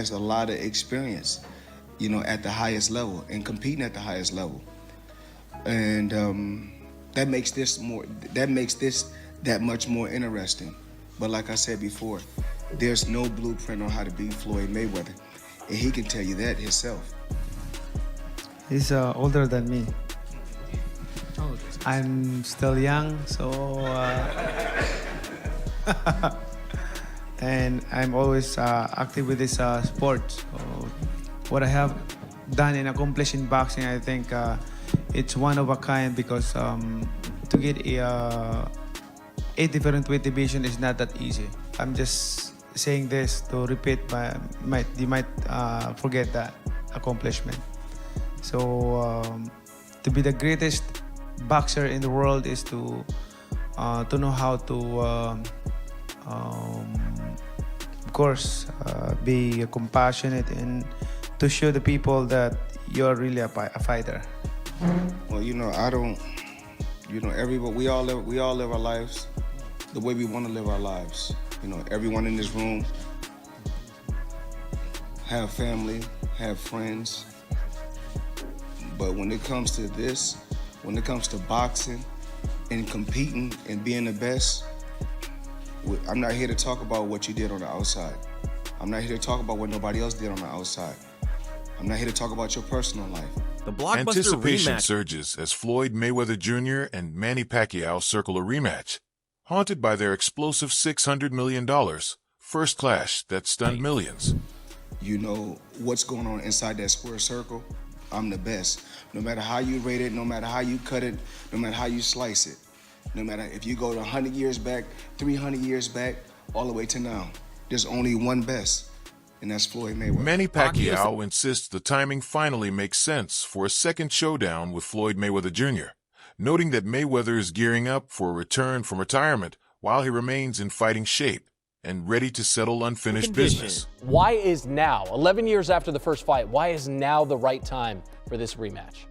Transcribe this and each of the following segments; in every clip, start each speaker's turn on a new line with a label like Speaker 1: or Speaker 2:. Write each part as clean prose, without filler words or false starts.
Speaker 1: There's a lot of experience, at the highest level and competing at the highest level, and that makes this that much more interesting. But like I said before, there's no blueprint on how to beat Floyd Mayweather, and he can tell you that himself.
Speaker 2: He's older than me. I'm still young, so and I'm always active with this sport. So what I have done and accomplished in boxing, I think it's one of a kind because to get a different weight division is not that easy. I'm just saying this to repeat, you might forget that accomplishment. So to be the greatest boxer in the world is to know how to of course be compassionate and to show the people that you're really a fighter.
Speaker 1: Well, I don't. Everybody, we all live our lives the way we want to live our lives. Everyone in this room have family, have friends. But when it comes to this, when it comes to boxing and competing and being the best, I'm not here to talk about what you did on the outside. I'm not here to talk about what nobody else did on the outside. I'm not here to talk about your personal life.
Speaker 3: The blockbuster
Speaker 4: Anticipation
Speaker 3: rematch
Speaker 4: surges as Floyd Mayweather Jr. and Manny Pacquiao circle a rematch. Haunted by their explosive $600 million first clash that stunned millions.
Speaker 1: You know what's going on inside that square circle? I'm the best. No matter how you rate it, no matter how you cut it, no matter how you slice it, no matter if you go to 100 years back, 300 years back, all the way to now, there's only one best, and that's Floyd Mayweather.
Speaker 4: Manny Pacquiao insists the timing finally makes sense for a second showdown with Floyd Mayweather Jr., noting that Mayweather is gearing up for a return from retirement while he remains in fighting shape and ready to settle unfinished business.
Speaker 5: Why is now, 11 years after the first fight, why is now the right time for this rematch?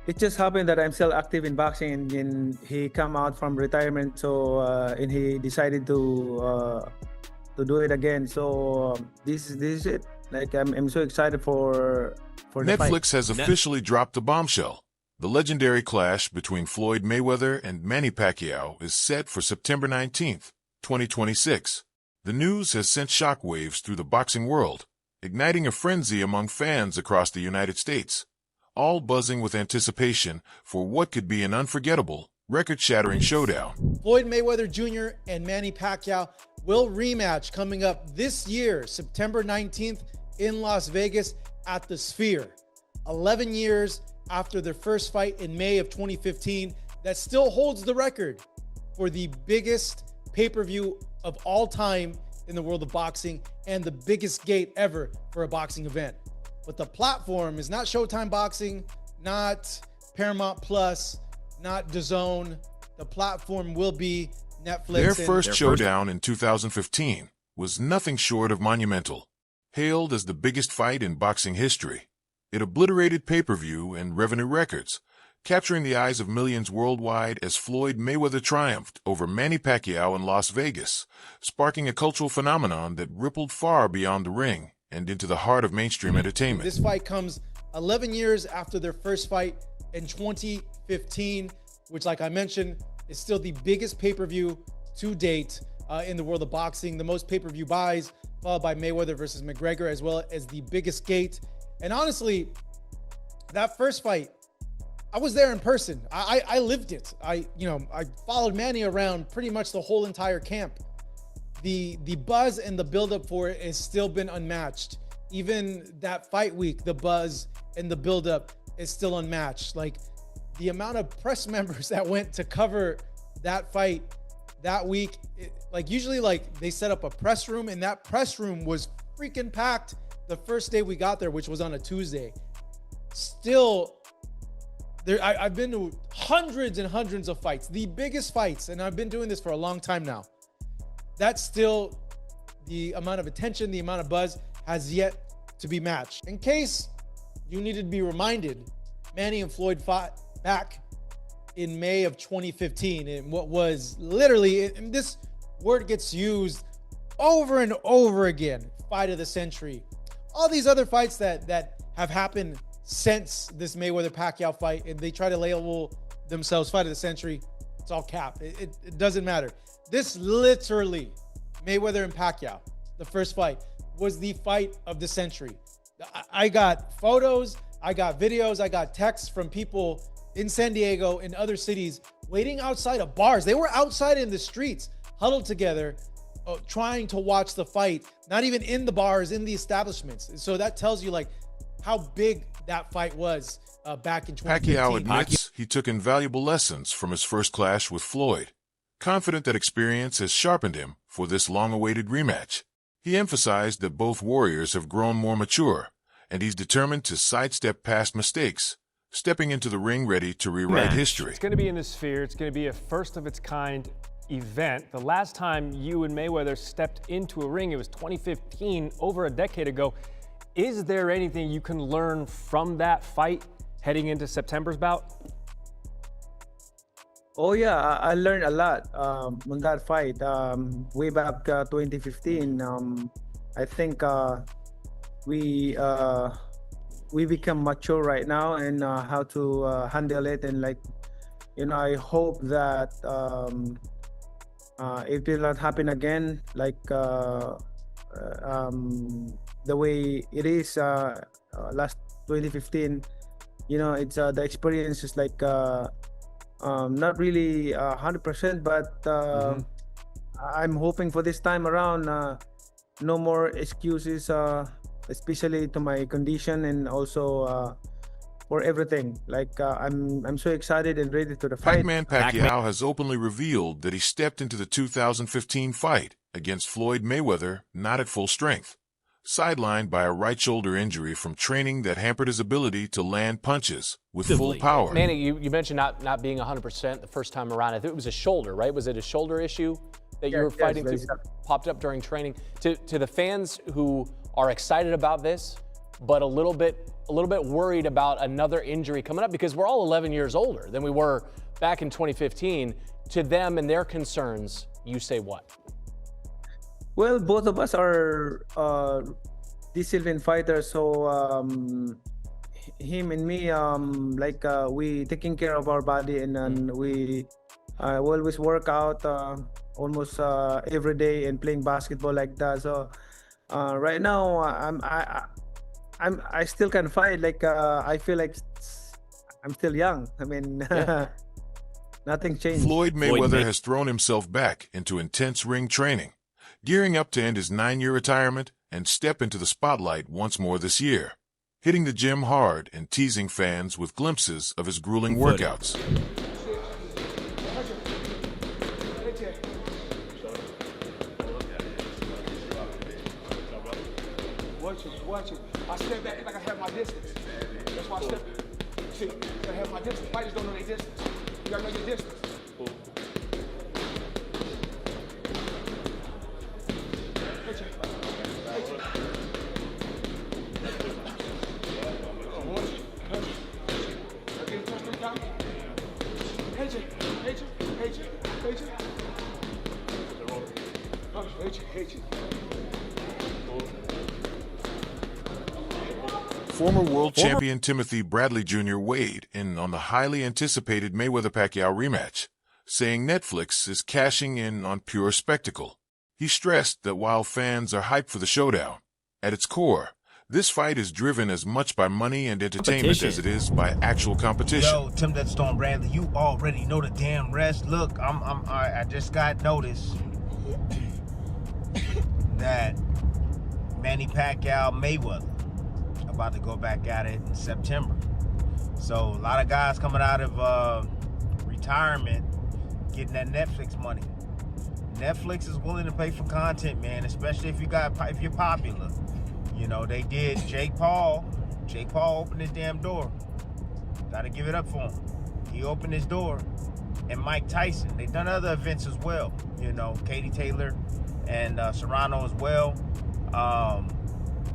Speaker 2: It just happened that I'm still active in boxing, and he come out from retirement, so and he decided to do it again. So this is it. Like I'm so excited for the fight.
Speaker 4: Netflix has officially dropped the bombshell. The legendary clash between Floyd Mayweather and Manny Pacquiao is set for September 19th, 2026. The news has sent shockwaves through the boxing world, igniting a frenzy among fans across the United States, all buzzing with anticipation for what could be an unforgettable, record-shattering showdown.
Speaker 6: Floyd Mayweather Jr. and Manny Pacquiao will rematch coming up this year, September 19th in Las Vegas at the Sphere. 11 years after their first fight in May of 2015, that still holds the record for the biggest pay-per-view of all time in the world of boxing and the biggest gate ever for a boxing event. But the platform is not Showtime Boxing, not Paramount Plus, not DAZN. The platform will be Netflix.
Speaker 4: Their first showdown in 2015 was nothing short of monumental. Hailed as the biggest fight in boxing history, it obliterated pay-per-view and revenue records, capturing the eyes of millions worldwide as Floyd Mayweather triumphed over Manny Pacquiao in Las Vegas, sparking a cultural phenomenon that rippled far beyond the ring and into the heart of mainstream entertainment.
Speaker 6: This fight comes 11 years after their first fight in 2015, which, like I mentioned, is still the biggest pay-per-view to date in the world of boxing. The most pay-per-view buys, followed by Mayweather versus McGregor, as well as the biggest gate. And honestly, that first fight, I was there in person. I lived it. I followed Manny around pretty much the whole entire camp. The buzz and the buildup for it has still been unmatched. Even that fight week, the buzz and the buildup is still unmatched. Like the amount of press members that went to cover that fight that week, usually they set up a press room, and that press room was freaking packed the first day we got there, which was on a Tuesday. Still, I've been to hundreds and hundreds of fights, the biggest fights, and I've been doing this for a long time now. That's still the amount of attention, the amount of buzz has yet to be matched. In case you needed to be reminded, Manny and Floyd fought back in May of 2015 in what was literally, and this word gets used over and over again, fight of the century. All these other fights that have happened since this Mayweather-Pacquiao fight, and they try to label themselves fight of the century, it's all cap. It doesn't matter. This literally, Mayweather and Pacquiao, the first fight, was the fight of the century. I got photos, I got videos, I got texts from people in San Diego, in other cities, waiting outside of bars. They were outside in the streets, huddled together, trying to watch the fight, not even in the bars, in the establishments. So that tells you like how big that fight was back in 2015.
Speaker 4: Pacquiao admits he took invaluable lessons from his first clash with Floyd, confident that experience has sharpened him for this long-awaited rematch. He emphasized that both warriors have grown more mature, and he's determined to sidestep past mistakes, stepping into the ring ready to rewrite history.
Speaker 3: It's going to be in the Sphere. It's going to be a first-of-its-kind event. The last time you and Mayweather stepped into a ring, it was 2015, over a decade ago. Is there anything you can learn from that fight heading into September's bout?
Speaker 2: Oh yeah, I learned a lot on that fight. Way back 2015, I think we become mature right now and how to handle it, and like, you know, I hope that it will not happen again, like the way it is last 2015. You know, it's the experience is like not really 100%, but I'm hoping for this time around no more excuses, especially to my condition and also for everything. Like I'm so excited and ready to the fight.
Speaker 4: Pac-Man Pacquiao has openly revealed that he stepped into the 2015 fight against Floyd Mayweather not at full strength, sidelined by a right shoulder injury from training that hampered his ability to land punches with full power.
Speaker 5: Manny, you mentioned not being 100% the first time around. I think it was a shoulder, right? Was it a shoulder issue that you were fighting through, popped up during training? To the fans who are excited about this, but a little bit worried about another injury coming up, because we're all 11 years older than we were back in 2015. To them and their concerns, you say what?
Speaker 2: Well, both of us are disciplined fighters, so him and me, we taking care of our body, and we always work out almost every day and playing basketball like that. So right now, I still can fight. Like I feel like I'm still young. I mean, nothing changed.
Speaker 4: Floyd Mayweather has thrown himself back into intense ring training, gearing up to end his 9-year retirement and step into the spotlight once more this year, hitting the gym hard and teasing fans with glimpses of his grueling workouts.
Speaker 7: Watch it. I step back like I have my distance. That's why I step. See, I have my distance. Fighters don't know their distance. You gotta know your distance.
Speaker 4: Former world champion Timothy Bradley Jr. weighed in on the highly anticipated Mayweather-Pacquiao rematch, saying Netflix is cashing in on pure spectacle. He stressed that while fans are hyped for the showdown, at its core, this fight is driven as much by money and entertainment as it is by actual competition.
Speaker 8: Yo, Tim that Stone Bradley, you already know the damn rest. Look, I just got notice that Manny Pacquiao Mayweather about to go back at it in September. So a lot of guys coming out of retirement getting that Netflix money. Netflix is willing to pay for content, man, especially if you're popular. You know, they did Jake Paul. Jake Paul opened his damn door. Gotta give it up for him. He opened his door. And Mike Tyson, they've done other events as well. You know, Katie Taylor and Serrano as well.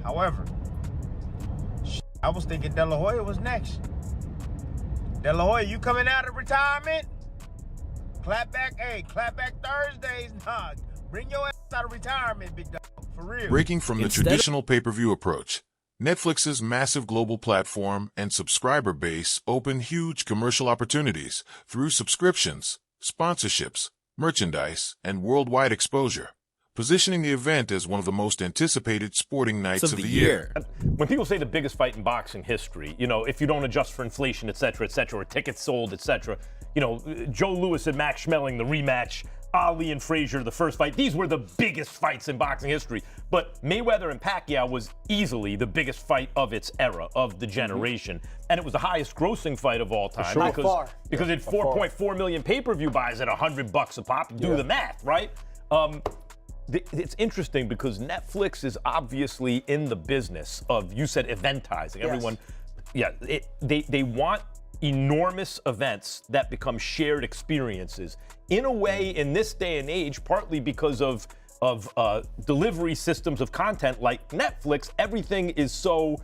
Speaker 8: However, I was thinking De La Hoya was next. De La Hoya, you coming out of retirement? Clap back Thursdays. Nah, bring your ass out of retirement, big dog, for real.
Speaker 4: Breaking from the traditional pay-per-view approach, Netflix's massive global platform and subscriber base open huge commercial opportunities through subscriptions, sponsorships, merchandise, and worldwide exposure, positioning the event as one of the most anticipated sporting nights of the year.
Speaker 9: When people say the biggest fight in boxing history, you know, if you don't adjust for inflation, et cetera, or tickets sold, et cetera, you know, Joe Louis and Max Schmeling, the rematch, Ali and Frazier, the first fight, these were the biggest fights in boxing history. But Mayweather and Pacquiao was easily the biggest fight of its era, of the generation. And it was the highest grossing fight of all time.
Speaker 3: Sure.
Speaker 9: Because it had 4.4 million pay-per-view buys at $100 a pop. Do the math, right? It's interesting because Netflix is obviously in the business of, you said, eventizing.
Speaker 6: Yes.
Speaker 9: Everyone, they want enormous events that become shared experiences. In a way, in this day and age, partly because of delivery systems of content like Netflix, everything is so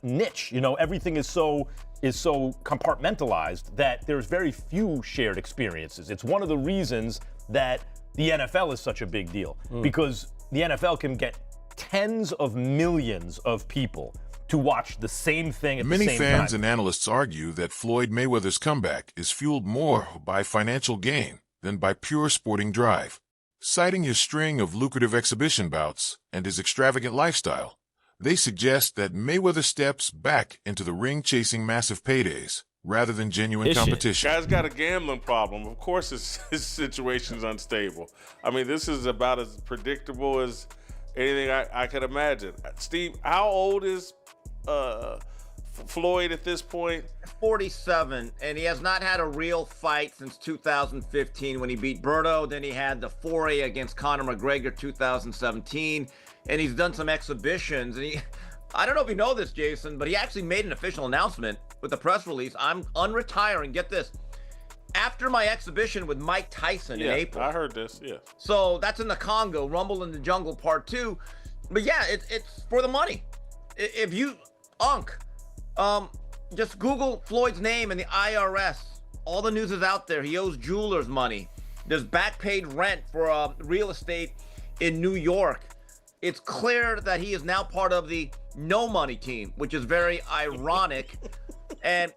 Speaker 9: niche. You know, everything is so compartmentalized that there's very few shared experiences. It's one of the reasons that the NFL is such a big deal, because the NFL can get tens of millions of people to watch the same thing at the same time.
Speaker 4: Many fans and analysts argue that Floyd Mayweather's comeback is fueled more by financial gain than by pure sporting drive. Citing his string of lucrative exhibition bouts and his extravagant lifestyle, they suggest that Mayweather steps back into the ring chasing massive paydays rather than genuine competition.
Speaker 10: Guy's got a gambling problem. Of course his situation's unstable. I mean, this is about as predictable as anything I could imagine. Steve, how old is Floyd at this point?
Speaker 11: 47, and he has not had a real fight since 2015 when he beat Berto. Then he had the foray against Conor McGregor 2017, and he's done some exhibitions. And I don't know if you know this, Jason, but he actually made an official announcement with a press release. I'm unretiring. Get this. After my exhibition with Mike Tyson in April.
Speaker 10: I heard this, yeah.
Speaker 11: So that's in the Congo, Rumble in the Jungle Part 2. But yeah, it's for the money. If you, just Google Floyd's name and the IRS. All the news is out there. He owes jewelers money. There's back paid rent for real estate in New York. It's clear that he is now part of the no money team, which is very ironic. And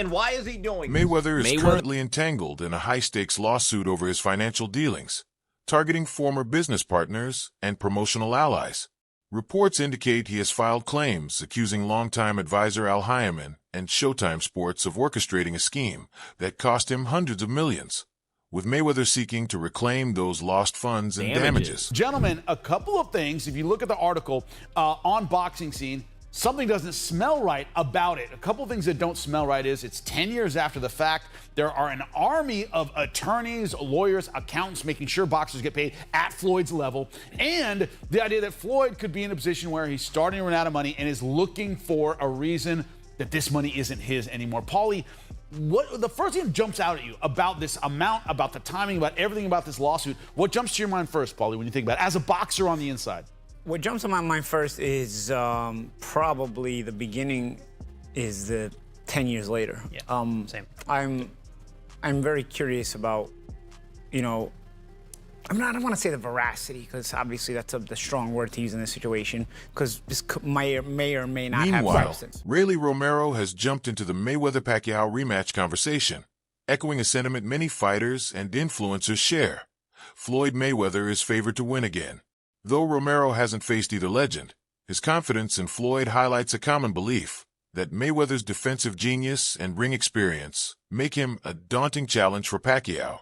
Speaker 11: why is he doing this?
Speaker 4: Mayweather is currently entangled in a high-stakes lawsuit over his financial dealings, targeting former business partners and promotional allies. Reports indicate he has filed claims accusing longtime advisor Al Hyman and Showtime Sports of orchestrating a scheme that cost him hundreds of millions, with Mayweather seeking to reclaim those lost funds and damages.
Speaker 12: Gentlemen, a couple of things. If you look at the article on Boxing Scene, something doesn't smell right about it. A couple of things that don't smell right is it's 10 years after the fact. There are an army of attorneys, lawyers, accountants making sure boxers get paid at Floyd's level. And the idea that Floyd could be in a position where he's starting to run out of money and is looking for a reason that this money isn't his anymore. Paulie, what the first thing that jumps out at you about this amount, about the timing, about everything about this lawsuit, what jumps to your mind first, Paulie, when you think about it, as a boxer on the inside?
Speaker 13: What jumps to my mind first is probably the beginning is the 10 years later.
Speaker 14: Yeah, same.
Speaker 13: I'm very curious about, you know, I don't want to say the veracity, because obviously that's the strong word to use in this situation, because this may or may not have substance.
Speaker 4: Rayleigh Romero has jumped into the Mayweather-Pacquiao rematch conversation, echoing a sentiment many fighters and influencers share. Floyd Mayweather is favored to win again. Though Romero hasn't faced either legend, his confidence in Floyd highlights a common belief that Mayweather's defensive genius and ring experience make him a daunting challenge for Pacquiao,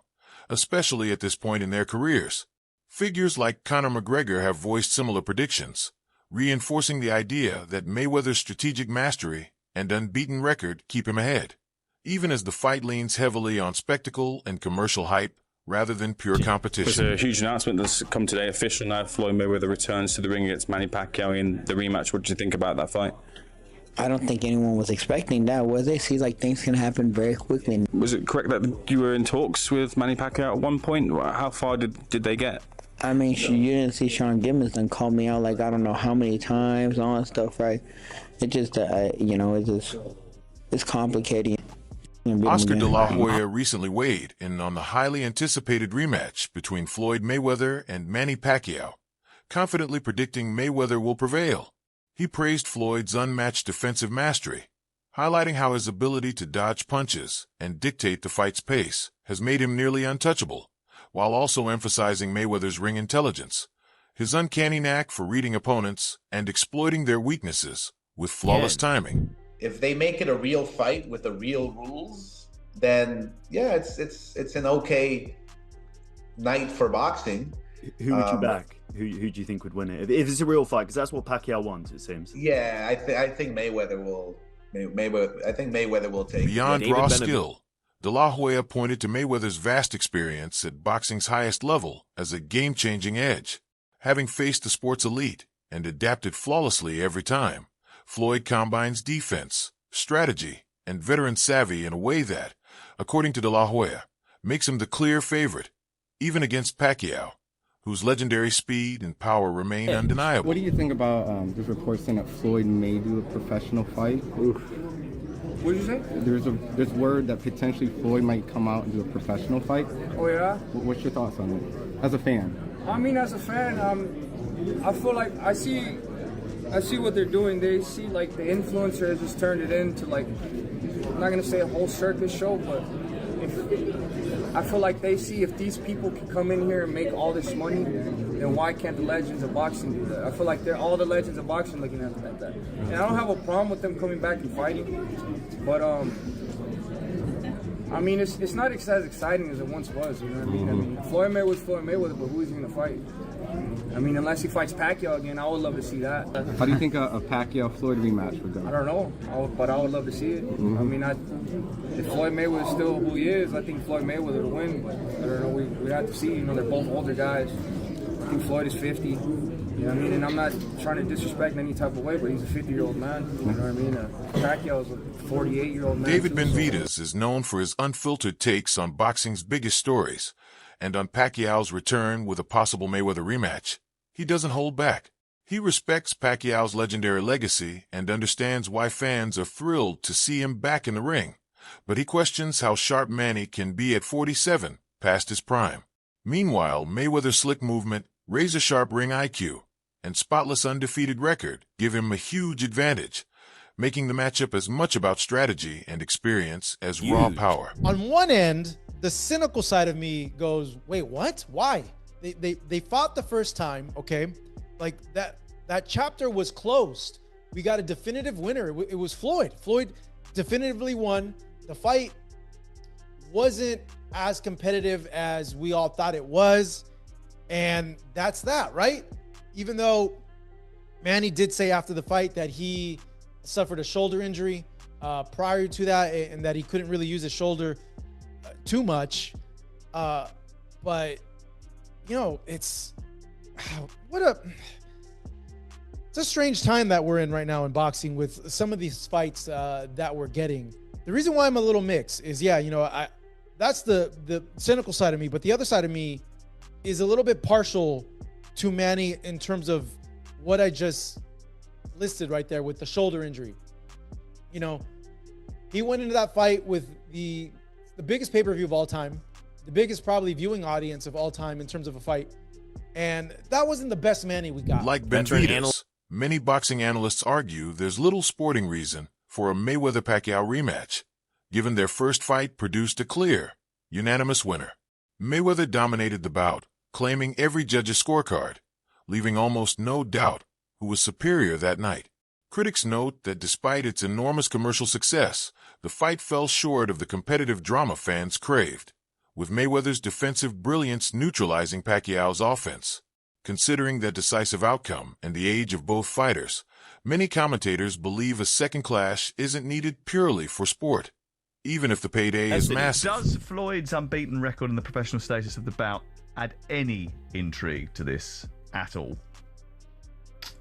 Speaker 4: especially at this point in their careers. Figures like Conor McGregor have voiced similar predictions, reinforcing the idea that Mayweather's strategic mastery and unbeaten record keep him ahead, even as the fight leans heavily on spectacle and commercial hype rather than pure competition.
Speaker 15: There's a huge announcement that's come today, official now. Floyd Mayweather returns to the ring against Manny Pacquiao in the rematch. What did you think about that fight?
Speaker 16: I don't think anyone was expecting that, was they? Seems like things can happen very quickly.
Speaker 15: Was it correct that you were in talks with Manny Pacquiao at one point? How far did they get?
Speaker 16: I mean, you didn't see Sean Gibbons and call me out like I don't know how many times, all that stuff, right? It just, you know, it's complicated.
Speaker 4: Oscar De La Hoya recently weighed in on the highly anticipated rematch between Floyd Mayweather and Manny Pacquiao, confidently predicting Mayweather will prevail. He praised Floyd's unmatched defensive mastery, highlighting how his ability to dodge punches and dictate the fight's pace has made him nearly untouchable, while also emphasizing Mayweather's ring intelligence, his uncanny knack for reading opponents and exploiting their weaknesses with flawless timing.
Speaker 14: If they make it a real fight with the real rules, then yeah, it's an okay night for boxing.
Speaker 17: Who would you back? Who do you think would win it? If it's a real fight, because that's what Pacquiao wants, it seems.
Speaker 14: Yeah, I think Mayweather will. I think Mayweather will take.
Speaker 4: Beyond raw skill, De La Hoya pointed to Mayweather's vast experience at boxing's highest level as a game-changing edge. Having faced the sport's elite and adapted flawlessly every time, Floyd combines defense, strategy, and veteran savvy in a way that, according to De La Hoya, makes him the clear favorite, even against Pacquiao, whose legendary speed and power remain undeniable.
Speaker 18: What do you think about this report saying that Floyd may do a professional fight?
Speaker 7: What did you say?
Speaker 18: There's word that potentially Floyd might come out and do a professional fight.
Speaker 7: Oh yeah?
Speaker 18: What's your thoughts on it, as a fan?
Speaker 7: I mean, as a fan, I feel like I see what they're doing. They see like the influencers just turned it into like, I'm not gonna say a whole circus show, but I feel like they see if these people can come in here and make all this money, then why can't the legends of boxing do that? I feel like they're all the legends of boxing looking at that. And I don't have a problem with them coming back and fighting, but I mean, it's not as exciting as it once was, you know what I mean? I mean, Floyd Mayweather's Floyd Mayweather, but who is he gonna fight? I mean, unless he fights Pacquiao again, I would love to see that.
Speaker 18: How do you think a Pacquiao-Floyd rematch would go?
Speaker 7: I don't know, but I would love to see it. I mean, if Floyd Mayweather is still who he is, I think Floyd Mayweather will win, but I don't know, we have to see. You know, they're both older guys. I think Floyd is 50. You know what I mean? And I'm not trying to disrespect in any type of way, but he's a 50-year-old man. You know what I mean? Pacquiao is a 48-year-old man.
Speaker 4: David Benavidez is known for his unfiltered takes on boxing's biggest stories, and on Pacquiao's return with a possible Mayweather rematch, he doesn't hold back. He respects Pacquiao's legendary legacy and understands why fans are thrilled to see him back in the ring, but he questions how sharp Manny can be at 47, past his prime. Meanwhile, Mayweather's slick movement, razor-sharp ring IQ, and spotless undefeated record give him a huge advantage, making the matchup as much about strategy and experience as raw power.
Speaker 6: On one end, the cynical side of me goes, wait, what? Why? They fought the first time, okay? Like that chapter was closed. We got a definitive winner. It was Floyd. Floyd definitively won. The fight wasn't as competitive as we all thought it was. And that's that, right? Even though Manny did say after the fight that he suffered a shoulder injury prior to that and that he couldn't really use his shoulder too much. But, you know, it's a strange time that we're in right now in boxing with some of these fights that we're getting. The reason why I'm a little mixed is, yeah, you know, that's the cynical side of me, but the other side of me is a little bit partial to Manny in terms of what I just listed right there with the shoulder injury. You know, he went into that fight with the biggest pay-per-view of all time, the biggest probably viewing audience of all time in terms of a fight, and that wasn't the best Manny we got.
Speaker 4: Like Benavidez, many boxing analysts argue there's little sporting reason for a Mayweather-Pacquiao rematch, given their first fight produced a clear, unanimous winner. Mayweather dominated the bout, claiming every judge's scorecard, leaving almost no doubt who was superior that night. Critics note that despite its enormous commercial success, the fight fell short of the competitive drama fans craved, with Mayweather's defensive brilliance neutralizing Pacquiao's offense. Considering that decisive outcome and the age of both fighters, many commentators believe a second clash isn't needed purely for sport, even if the payday is massive.
Speaker 19: Does Floyd's unbeaten record and the professional status of the bout add any intrigue to this at all?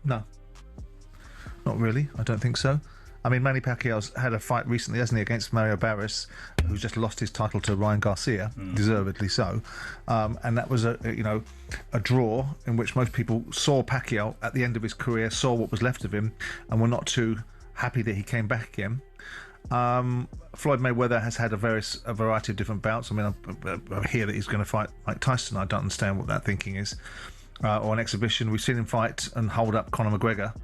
Speaker 20: No. Not really. I don't think so. I mean, Manny Pacquiao's had a fight recently, hasn't he, against Mario Barris, who's just lost his title to Ryan Garcia, deservedly so. And that was a draw in which most people saw Pacquiao at the end of his career, saw what was left of him, and were not too happy that he came back again. Floyd Mayweather has had a variety of different bouts. I mean, I hear that he's going to fight Mike Tyson. I don't understand what that thinking is. Or an exhibition. We've seen him fight and hold up Conor McGregor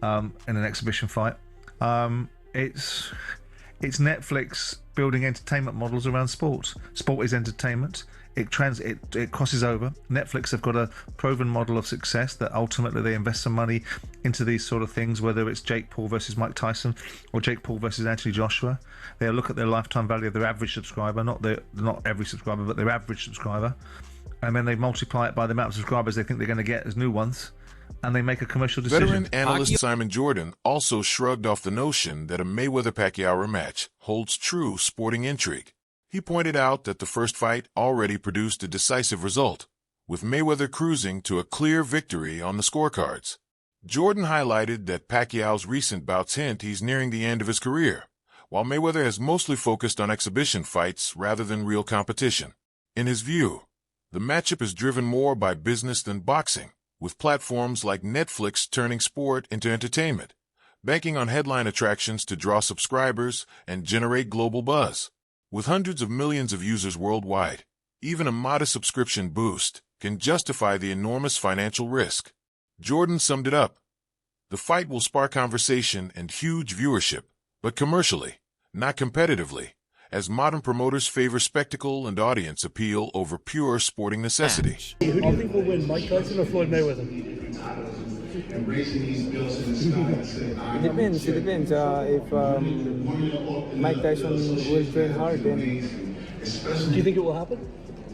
Speaker 20: in an exhibition fight. It's Netflix building entertainment models around sport. Sport is entertainment. It crosses over. Netflix have got a proven model of success that ultimately they invest some money into these sort of things, whether it's Jake Paul versus Mike Tyson or Jake Paul versus Anthony Joshua. They'll look at their lifetime value of their average subscriber, not every subscriber, but their average subscriber, and then they multiply it by the amount of subscribers they think they're going to get as new ones, and they make a commercial decision.
Speaker 4: Veteran analyst Simon Jordan also shrugged off the notion that a Mayweather-Pacquiao rematch holds true sporting intrigue. He pointed out that the first fight already produced a decisive result, with Mayweather cruising to a clear victory on the scorecards. Jordan highlighted that Pacquiao's recent bouts hint he's nearing the end of his career, while Mayweather has mostly focused on exhibition fights rather than real competition. In his view, the matchup is driven more by business than boxing, with platforms like Netflix turning sport into entertainment, banking on headline attractions to draw subscribers and generate global buzz. With hundreds of millions of users worldwide, even a modest subscription boost can justify the enormous financial risk. Jordan summed it up. The fight will spark conversation and huge viewership, but commercially, not competitively, as modern promoters favor spectacle and audience appeal over pure sporting necessity.
Speaker 21: Who do you think will win, Mike Tyson or Floyd Mayweather?
Speaker 2: It depends. If Mike Tyson will train hard, then.
Speaker 21: Do you think it will happen?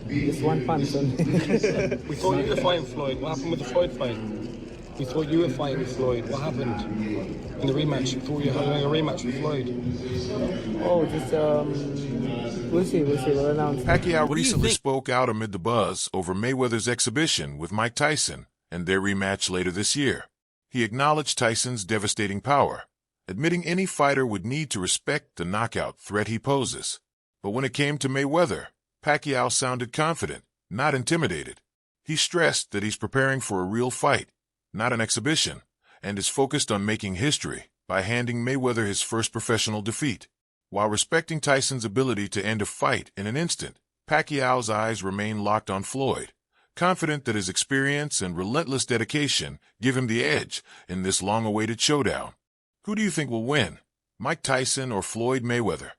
Speaker 2: Just one punch.
Speaker 21: We thought you were fighting Floyd. What happened with the Floyd fight? We thought you were fighting Floyd. What happened in the rematch? We thought you were having a rematch with Floyd.
Speaker 2: Oh, just we'll see. We'll announce.
Speaker 4: Pacquiao recently spoke out amid the buzz over Mayweather's exhibition with Mike Tyson and their rematch later this year. He acknowledged Tyson's devastating power, admitting any fighter would need to respect the knockout threat he poses. But when it came to Mayweather, Pacquiao sounded confident, not intimidated. He stressed that he's preparing for a real fight, not an exhibition, and is focused on making history by handing Mayweather his first professional defeat. While respecting Tyson's ability to end a fight in an instant, Pacquiao's eyes remain locked on Floyd, confident that his experience and relentless dedication give him the edge in this long-awaited showdown. Who do you think will win, Mike Tyson or Floyd Mayweather?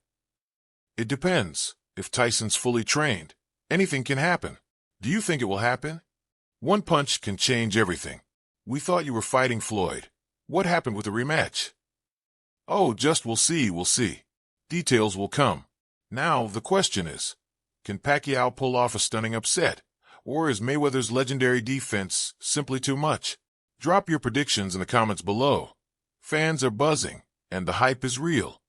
Speaker 4: It depends. If Tyson's fully trained, anything can happen. Do you think it will happen? One punch can change everything. We thought you were fighting Floyd. What happened with the rematch? Oh, just we'll see. Details will come. Now, the question is, can Pacquiao pull off a stunning upset? Or is Mayweather's legendary defense simply too much? Drop your predictions in the comments below. Fans are buzzing, and the hype is real.